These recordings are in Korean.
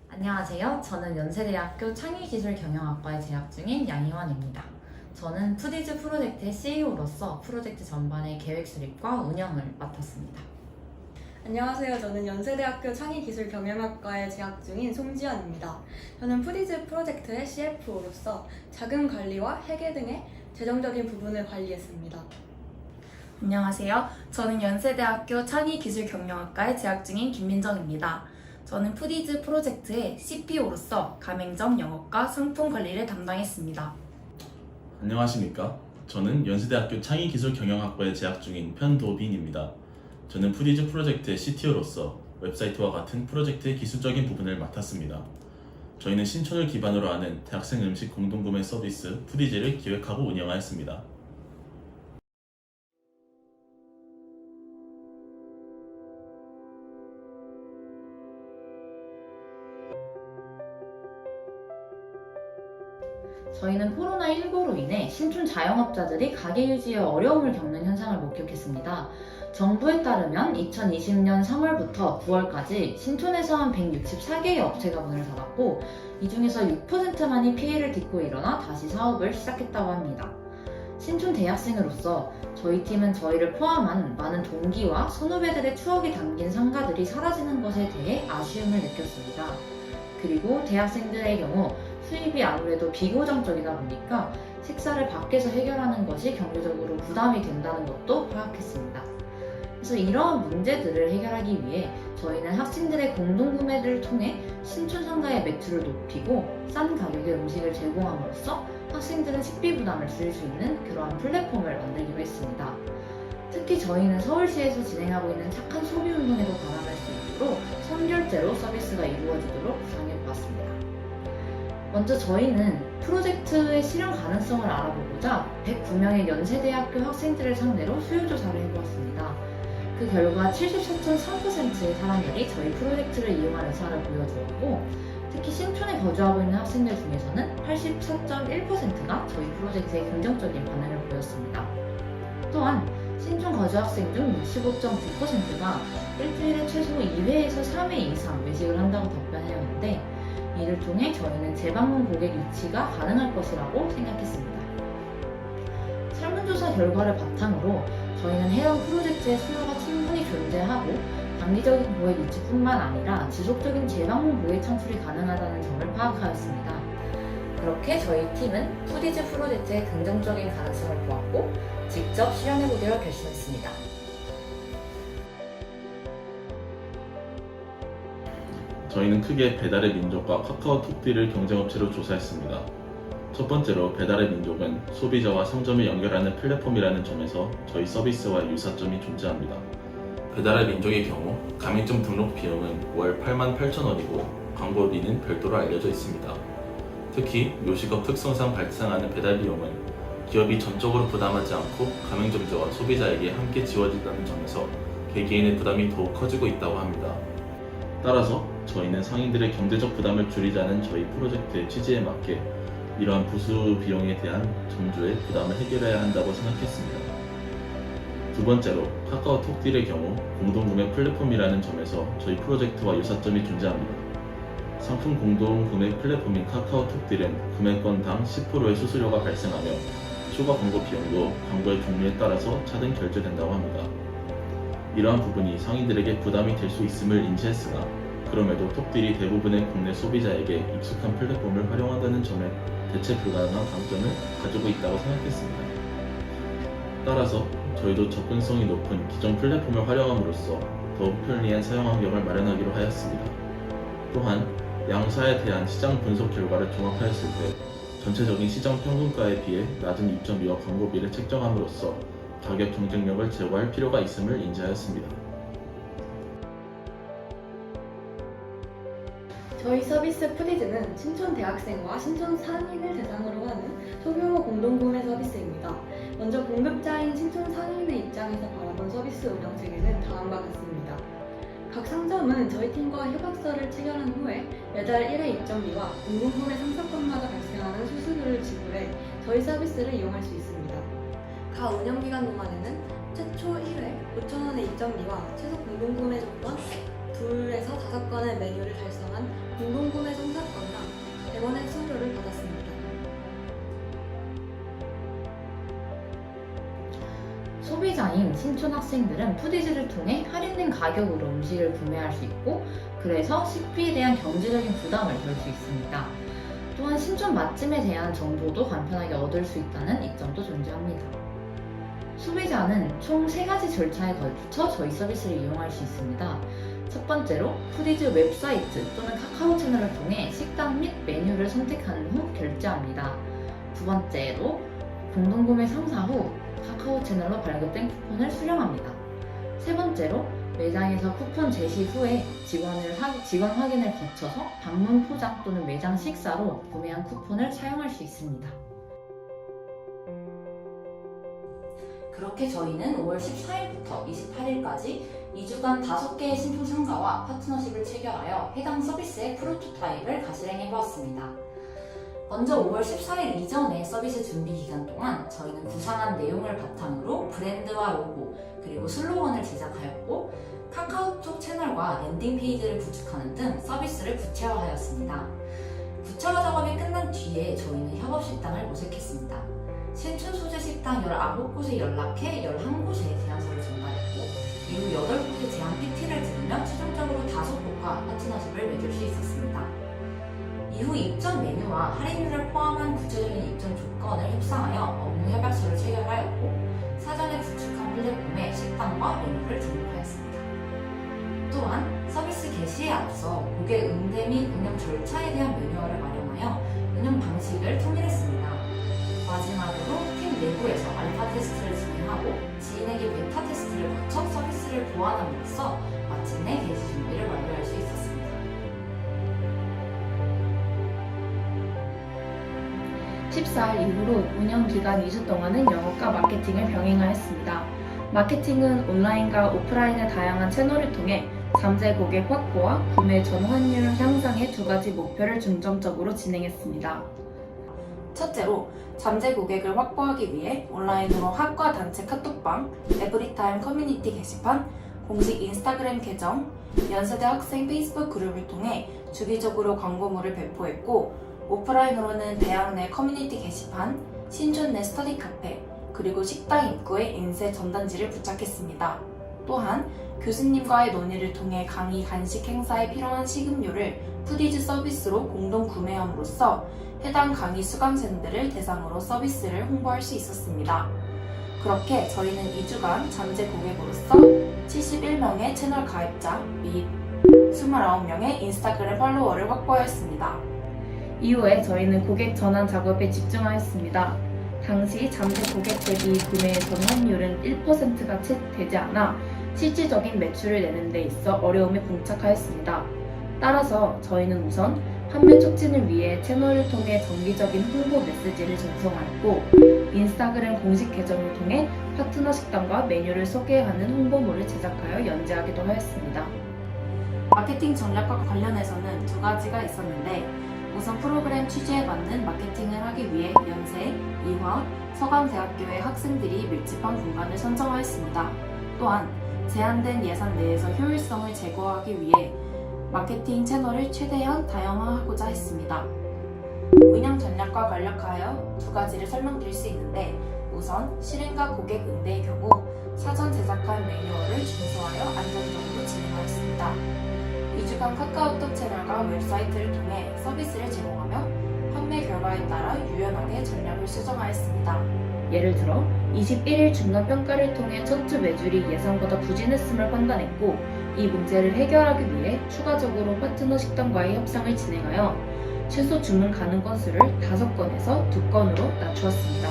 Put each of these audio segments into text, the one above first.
안녕하세요. 저는 연세대학교 창의기술경영학과에 재학 중인 양희원입니다. 저는 푸디즈 프로젝트의 CEO로서 프로젝트 전반의 계획 수립과 운영을 맡았습니다. 안녕하세요. 저는 연세대학교 창의기술경영학과에 재학 중인 송지연입니다. 저는 푸디즈 프로젝트의 CFO로서 자금 관리와 회계 등의 재정적인 부분을 관리했습니다. 안녕하세요. 저는 연세대학교 창의기술경영학과에 재학 중인 김민정입니다. 저는 푸디즈 프로젝트의 CPO로서 가맹점 영업과 상품 관리를 담당했습니다. 안녕하십니까? 저는 연세대학교 창의기술경영학과에 재학 중인 편도빈입니다. 저는 푸디즈 프로젝트의 CTO로서 웹사이트와 같은 프로젝트의 기술적인 부분을 맡았습니다. 저희는 신촌을 기반으로 하는 대학생 음식 공동구매 서비스 푸디즈를 기획하고 운영하였습니다. 저희는 코로나19로 인해 신촌 자영업자들이 가게 유지에 어려움을 겪는 현상을 목격했습니다. 정부에 따르면 2020년 3월부터 9월까지 신촌에서 한 164개의 업체가 문을 닫았고 이 중에서 6%만이 피해를 딛고 일어나 다시 사업을 시작했다고 합니다. 신촌 대학생으로서 저희 팀은 저희를 포함한 많은 동기와 선후배들의 추억이 담긴 상가들이 사라지는 것에 대해 아쉬움을 느꼈습니다. 그리고 대학생들의 경우 수입이 아무래도 비고정적이다 보니까 식사를 밖에서 해결하는 것이 경제적으로 부담이 된다는 것도 파악했습니다. 그래서 이러한 문제들을 해결하기 위해 저희는 학생들의 공동구매를 통해 신촌 상가의 매출을 높이고 싼 가격의 음식을 제공함으로써 학생들의 식비 부담을 줄일 수 있는 그러한 플랫폼을 만들기로 했습니다. 특히 저희는 서울시에서 진행하고 있는 착한 소비 운동에도 가담할 수 있도록 선결제로 서비스가 이루어지도록 구상해보았습니다. 먼저 저희는 프로젝트의 실현 가능성을 알아보고자 109명의 연세대학교 학생들을 상대로 수요조사를 해보았습니다. 그 결과 74.3%의 사람들이 저희 프로젝트를 이용할 의사를 보여주었고 특히 신촌에 거주하고 있는 학생들 중에서는 84.1%가 저희 프로젝트에 긍정적인 반응을 보였습니다. 또한 신촌 거주 학생 중 65.9%가 일주일에 최소 2회에서 3회 이상 외식을 한다고 답변하였는데 이를 통해 저희는 재방문 고객 유치가 가능할 것이라고 생각했습니다. 설문조사 결과를 바탕으로 저희는 해당 프로젝트의 수요가 충분히 존재하고 단기적인 고객 유치뿐만 아니라 지속적인 재방문 고객 창출이 가능하다는 점을 파악하였습니다. 그렇게 저희 팀은 푸디즈 프로젝트의 긍정적인 가능성을 보았고 직접 실현해보기로 결심했습니다. 저희는 크게 배달의 민족과 카카오톡들을 경쟁업체로 조사했습니다. 첫 번째로 배달의 민족은 소비자와 상점을 연결하는 플랫폼이라는 점에서 저희 서비스와 유사점이 존재합니다. 배달의 민족의 경우 가맹점 등록 비용은 월 88,000원이고 광고비는 별도로 알려져 있습니다. 특히 요식업 특성상 발생하는 배달 비용은 기업이 전적으로 부담하지 않고 가맹점주와 소비자에게 함께 지워진다는 점에서 개개인의 부담이 더욱 커지고 있다고 합니다. 따라서 저희는 상인들의 경제적 부담을 줄이자는 저희 프로젝트의 취지에 맞게 이러한 부수 비용에 대한 점주의 부담을 해결해야 한다고 생각했습니다. 두 번째로 카카오톡딜의 경우 공동구매 플랫폼이라는 점에서 저희 프로젝트와 유사점이 존재합니다. 상품 공동구매 플랫폼인 카카오톡딜은 구매건당 10%의 수수료가 발생하며 추가 광고 비용도 광고의 종류에 따라서 차등 결제된다고 합니다. 이러한 부분이 상인들에게 부담이 될 수 있음을 인지했으나 그럼에도 톡딜이 대부분의 국내 소비자에게 익숙한 플랫폼을 활용한다는 점에 대체 불가능한 강점을 가지고 있다고 생각했습니다. 따라서 저희도 접근성이 높은 기존 플랫폼을 활용함으로써 더욱 편리한 사용 환경을 마련하기로 하였습니다. 또한 양사에 대한 시장 분석 결과를 종합하였을 때 전체적인 시장 평균가에 비해 낮은 입점비와 광고비를 책정함으로써 가격 경쟁력을 제고할 필요가 있음을 인지하였습니다. 저희 서비스 푸디즈는 신촌 대학생과 신촌 상인을 대상으로 하는 소규모 공동구매 서비스입니다. 먼저 공급자인 신촌 상인의 입장에서 바라본 서비스 운영 체계는 다음과 같습니다. 각 상점은 저희 팀과 협약서를 체결한 후에 매달 1회 입점비와 공동구매 상사건마다 발생하는 수수료를 지불해 저희 서비스를 이용할 수 있습니다. 가 운영기간 동안에는 최초 1회 기점비와 최소 공동구매 조건 2에서 5건의 메뉴를 달성한 공동구매 성사건이랑 100원의 수수료를 받았습니다. 소비자인 신촌 학생들은 푸디즈를 통해 할인된 가격으로 음식을 구매할 수 있고, 그래서 식비에 대한 경제적인 부담을 덜 수 있습니다. 또한 신촌 맛집에 대한 정보도 간편하게 얻을 수 있다는 이점도 존재합니다. 소비자는 총 3가지 절차에 걸쳐 저희 서비스를 이용할 수 있습니다. 첫 번째로 푸디즈 웹사이트 또는 카카오 채널을 통해 식당 및 메뉴를 선택한 후 결제합니다. 두 번째로 공동구매 성사 후 카카오 채널로 발급된 쿠폰을 수령합니다. 세 번째로 매장에서 쿠폰 제시 후에 직원 확인을 거쳐서 방문 포장 또는 매장 식사로 구매한 쿠폰을 사용할 수 있습니다. 그렇게 저희는 5월 14일부터 28일까지 2주간 5개의 신촌 상가와 파트너십을 체결하여 해당 서비스의 프로토타입을 가실행해보았습니다. 먼저 5월 14일 이전의 서비스 준비 기간 동안 저희는 구상한 내용을 바탕으로 브랜드와 로고, 그리고 슬로건을 제작하였고, 카카오톡 채널과 랜딩 페이지를 구축하는 등 서비스를 구체화하였습니다. 구체화 작업이 끝난 뒤에 저희는 협업식당을 모색했습니다. 신촌 소재 식당 19곳에 연락해 11곳에 제안서를 전달했고, 이후 8곳의 제안 PT를 들으며 최종적으로 5곳과 파트너십을 맺을 수 있었습니다. 이후 입점 메뉴와 할인율을 포함한 구체적인 입점 조건을 협상하여 업무 협약서를 체결하였고, 사전에 구축한 플랫폼에 식당과 메뉴를 등록하였습니다. 또한 서비스 개시에 앞서 고객 응대 및 운영 절차에 대한 매뉴얼을 마련하여 운영 방식을 통일했습니다. 마지막으로 팀 내부에서 알파 테스트를 진행하고 지인에게 베타 테스트를 거쳐 서비스를 보완함으로써 마침내 개시 준비를 완료할 수 있었습니다. 14일 이후로 운영기간 2주 동안은 영업과 마케팅을 병행하였습니다. 마케팅은 온라인과 오프라인의 다양한 채널을 통해 잠재 고객 확보와 구매 전환율 향상의 2가지 목표를 중점적으로 진행했습니다. 첫째로 잠재 고객을 확보하기 위해 온라인으로 학과 단체 카톡방, 에브리타임 커뮤니티 게시판, 공식 인스타그램 계정, 연세대 학생 페이스북 그룹을 통해 주기적으로 광고물을 배포했고, 오프라인으로는 대학 내 커뮤니티 게시판, 신촌 내 스터디 카페, 그리고 식당 입구에 인쇄 전단지를 부착했습니다. 또한 교수님과의 논의를 통해 강의 간식 행사에 필요한 식음료를 푸디즈 서비스로 공동 구매함으로써 해당 강의 수강생들을 대상으로 서비스를 홍보할 수 있었습니다. 그렇게 저희는 2주간 잠재 고객으로서 71명의 채널 가입자 및 29명의 인스타그램 팔로워를 확보하였습니다. 이후에 저희는 고객 전환 작업에 집중하였습니다. 당시 잠재 고객 대비 구매 전환율은 1%가 채 되지 않아 실질적인 매출을 내는 데 있어 어려움에 봉착하였습니다. 따라서 저희는 우선 판매 촉진을 위해 채널을 통해 정기적인 홍보 메시지를 전송하였고, 인스타그램 공식 계정을 통해 파트너 식당과 메뉴를 소개하는 홍보물을 제작하여 연재하기도 하였습니다. 마케팅 전략과 관련해서는 2가지가 있었는데, 우선 프로그램 취지에 맞는 마케팅을 하기 위해 연세, 이화, 서강대학교의 학생들이 밀집한 공간을 선정하였습니다. 또한 제한된 예산 내에서 효율성을 제고하기 위해 마케팅 채널을 최대한 다양화하고자 했습니다. 운영 전략과 관련하여 2가지를 설명드릴 수 있는데, 우선 실행과 고객 응대의 경우 사전 제작한 매뉴얼을 준수하여 안정적으로 진행하였습니다. 2주간 카카오톡 채널과 웹사이트를 통해 서비스를 제공하며 판매 결과에 따라 유연하게 전략을 수정하였습니다. 예를 들어 21일 중간 평가를 통해 첫 주 매출이 예상보다 부진했음을 판단했고, 이 문제를 해결하기 위해 추가적으로 파트너 식당과의 협상을 진행하여 최소 주문 가능 건수를 5건에서 2건으로 낮추었습니다.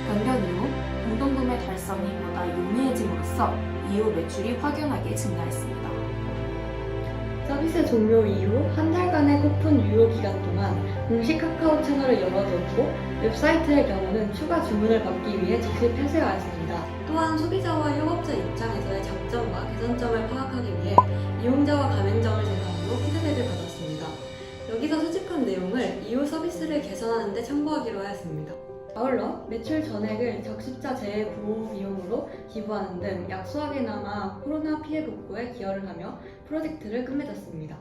변경 이후 공동구매 달성이 보다 용이해짐으로써 이후 매출이 확연하게 증가했습니다. 서비스 종료 이후 한 달간의 쿠폰 유효 기간 동안 공식 카카오 채널을 열어두었고, 웹사이트의 경우는 추가 주문을 받기 위해 즉시 폐쇄하였습니다. 또한 소비자와 협업자 입장에서의 장점과 개선점을 파악하기 위해 이용자와 가맹점을 대상으로 피드백을 받았습니다. 여기서 수집한 내용을 이후 서비스를 개선하는 데 참고하기로 하였습니다. 아울러 매출 전액을 적십자 재해 보호 비용으로 기부하는 등 약소하게나마 코로나 피해 복구에 기여를 하며 프로젝트를 끝맺었습니다.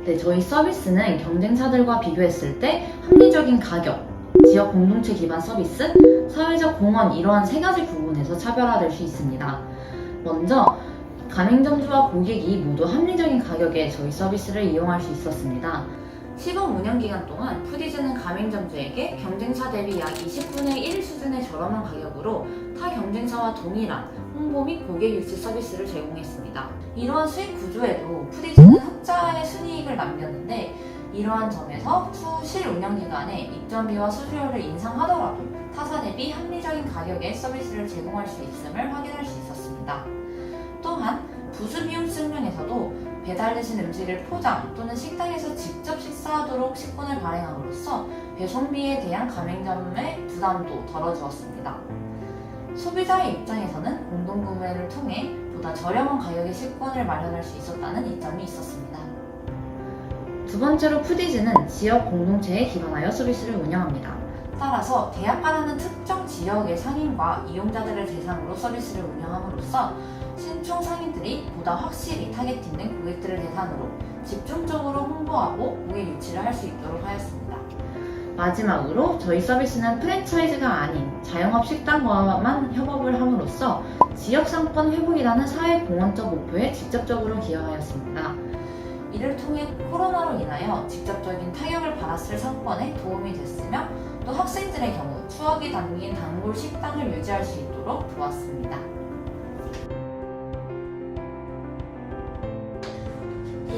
네, 저희 서비스는 경쟁사들과 비교했을 때 합리적인 가격, 지역 공동체 기반 서비스, 사회적 공헌 이러한 세 가지 부분에서 차별화될 수 있습니다. 먼저 가맹점주와 고객이 모두 합리적인 가격에 저희 서비스를 이용할 수 있었습니다. 시범 운영 기간 동안 푸디즈는 가맹점주에게 경쟁사 대비 약 20분의 1 수준의 저렴한 가격으로 타 경쟁사와 동일한 홍보 및 고객 유치 서비스를 제공했습니다. 이러한 수익 구조에도 푸디즈는 흑자의 순이익을 남겼는데 이러한 점에서 후 실운영 기간에 입점비와 수수료를 인상하더라도 타사 대비 합리적인 가격의 서비스를 제공할 수 있음을 확인할 수 있었습니다. 또한 부수비용 측면에서도 배달되신 음식을 포장 또는 식당에서 직접 식사하도록 식권을 발행함으로써 배송비에 대한 가맹점의 부담도 덜어주었습니다. 소비자의 입장에서는 공동구매를 통해 보다 저렴한 가격의 식권을 마련할 수 있었다는 이점이 있었습니다. 두 번째로 푸디즈는 지역 공동체에 기반하여 서비스를 운영합니다. 따라서 대학가라는 특정 지역의 상인과 이용자들을 대상으로 서비스를 운영함으로써 신촌 상인들이 보다 확실히 타겟팅된 고객들을 대상으로 집중적으로 홍보하고 고객 유치를 할 수 있도록 하였습니다. 마지막으로 저희 서비스는 프랜차이즈가 아닌 자영업 식당과만 협업을 함으로써 지역 상권 회복이라는 사회 공헌적 목표에 직접적으로 기여하였습니다. 이를 통해 코로나로 인하여 직접적인 타격을 받았을 상권에 도움이 됐으며 또 학생들의 경우 추억이 담긴 단골 식당을 유지할 수 있도록 도왔습니다.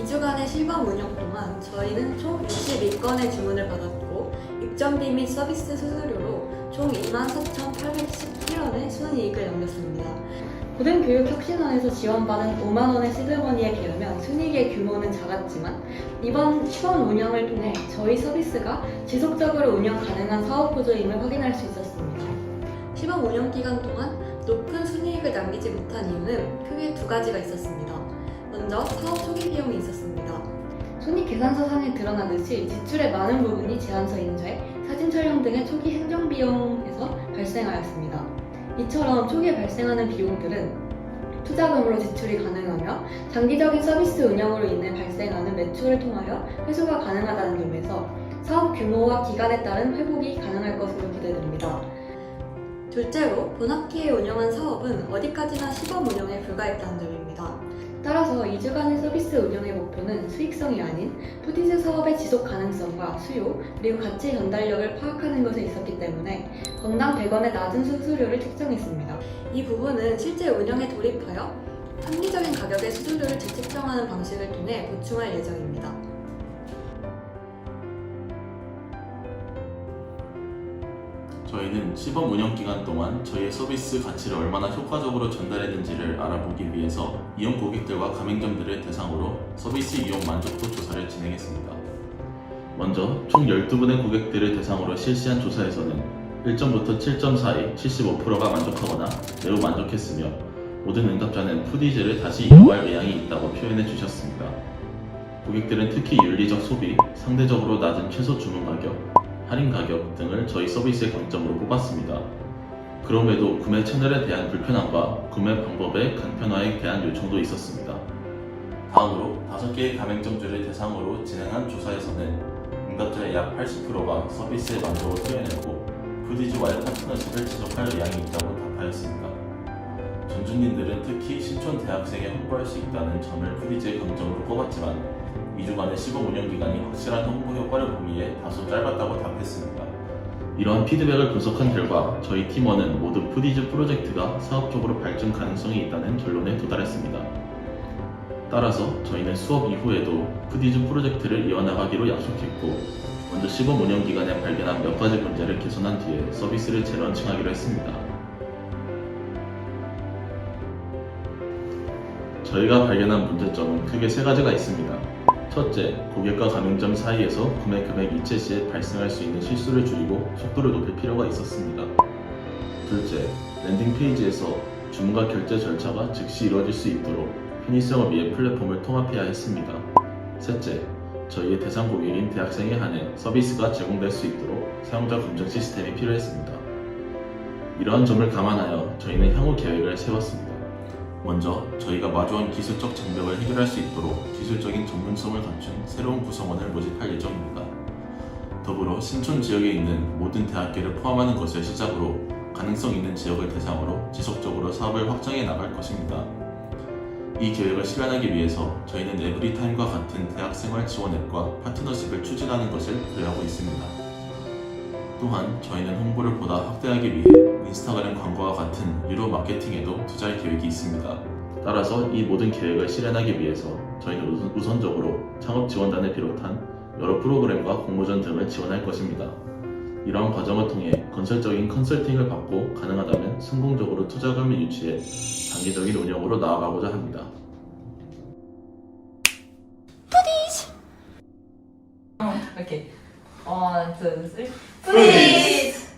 2주간의 실범 운영 동안 저희는 총 62건의 주문을 받았고 입점비 및 서비스 수수료로 총 24,817원의 순이익을 남겼습니다. 고등교육혁신원에서 지원받은 5만 원의 시드머니에 비하면 순이익의 규모는 작았지만 이번 시범 운영을 통해 저희 서비스가 지속적으로 운영 가능한 사업 구조임을 확인할 수 있었습니다. 시범 운영 기간 동안 높은 순이익을 남기지 못한 이유는 크게 두 가지가 있었습니다. 먼저 사업 초기 비용이 있었습니다. 손익계산서상에 드러나듯이 지출의 많은 부분이 제안서 인쇄, 사진 촬영 등의 초기 행정비용에서 발생하였습니다. 이처럼 초기에 발생하는 비용들은 투자금으로 지출이 가능하며 장기적인 서비스 운영으로 인해 발생하는 매출을 통하여 회수가 가능하다는 점에서 사업 규모와 기간에 따른 회복이 가능할 것으로 기대됩니다. 둘째로 본학기에 운영한 사업은 어디까지나 시범 운영에 불과했다는 점입니다. 따라서 2주간의 서비스 운영의 목표는 수익성이 아닌 푸디즈 사업의 지속 가능성과 수요, 그리고 가치 전달력을 파악하는 것에 있었기 때문에 건당 100원의 낮은 수수료를 책정했습니다. 이 부분은 실제 운영에 돌입하여 합리적인 가격의 수수료를 재책정하는 방식을 통해 보충할 예정입니다. 저희는 시범 운영 기간 동안 저희의 서비스 가치를 얼마나 효과적으로 전달했는지를 알아보기 위해서 이용 고객들과 가맹점들을 대상으로 서비스 이용 만족도 조사를 진행했습니다. 먼저 총 12분의 고객들을 대상으로 실시한 조사에서는 1점부터 7점 사이 75%가 만족하거나 매우 만족했으며 모든 응답자는 푸디즈를 다시 이용할 의향이 있다고 표현해 주셨습니다. 고객들은 특히 윤리적 소비, 상대적으로 낮은 최소 주문 가격, 할인 가격 등을 저희 서비스의 강점으로 뽑았습니다. 그럼에도 구매 채널에 대한 불편함과 구매 방법의 간편화에 대한 요청도 있었습니다. 다음으로 5개의 가맹점주를 대상으로 진행한 조사에서는 응답자의 약 80%가 서비스의 만족을 표현했고 푸디즈와의 파트너십을 지속할 의향이 있다고 답하였습니다. 전주님들은 특히 신촌 대학생에 홍보할 수 있다는 점을 푸디즈의 강점으로 꼽았지만 2주간의 시범 운영 기간이 확실한 홍보 효과를 보기에 다소 짧았다고 답했습니다. 이러한 피드백을 분석한 결과 저희 팀원은 모두 푸디즈 프로젝트가 사업적으로 발전 가능성이 있다는 결론에 도달했습니다. 따라서 저희는 수업 이후에도 푸디즈 프로젝트를 이어나가기로 약속했고 먼저 시범 운영 기간에 발견한 몇 가지 문제를 개선한 뒤에 서비스를 재런칭하기로 했습니다. 저희가 발견한 문제점은 크게 3가지가 있습니다. 첫째, 고객과 가맹점 사이에서 구매 금액 이체 시에 발생할 수 있는 실수를 줄이고 속도를 높일 필요가 있었습니다. 둘째, 랜딩 페이지에서 주문과 결제 절차가 즉시 이루어질 수 있도록 편의성을 위해 플랫폼을 통합해야 했습니다. 셋째, 저희의 대상 고객인 대학생에 한해 서비스가 제공될 수 있도록 사용자 검증 시스템이 필요했습니다. 이러한 점을 감안하여 저희는 향후 계획을 세웠습니다. 먼저 저희가 마주한 기술적 장벽을 해결할 수 있도록 기술적인 전문성을 갖춘 새로운 구성원을 모집할 예정입니다. 더불어 신촌 지역에 있는 모든 대학교를 포함하는 것을 시작으로 가능성 있는 지역을 대상으로 지속적으로 사업을 확장해 나갈 것입니다. 이 계획을 실현하기 위해서 저희는 에브리타임과 같은 대학생활 지원 앱과 파트너십을 추진하는 것을 고려하고 있습니다. 또한 저희는 홍보를 보다 확대하기 위해 인스타그램 광고와 같은 유료 마케팅에도 투자할 계획이 있습니다. 따라서 이 모든 계획을 실현하기 위해서 저희는 우선적으로 창업 지원단을 비롯한 여러 프로그램과 공모전 등을 지원할 것입니다. 이러한 과정을 통해 건설적인 컨설팅을 받고 가능하다면 성공적으로 투자금을 유치해 장기적인 운영으로 나아가고자 합니다. 오케이. 1, 2, 3. 프리즈!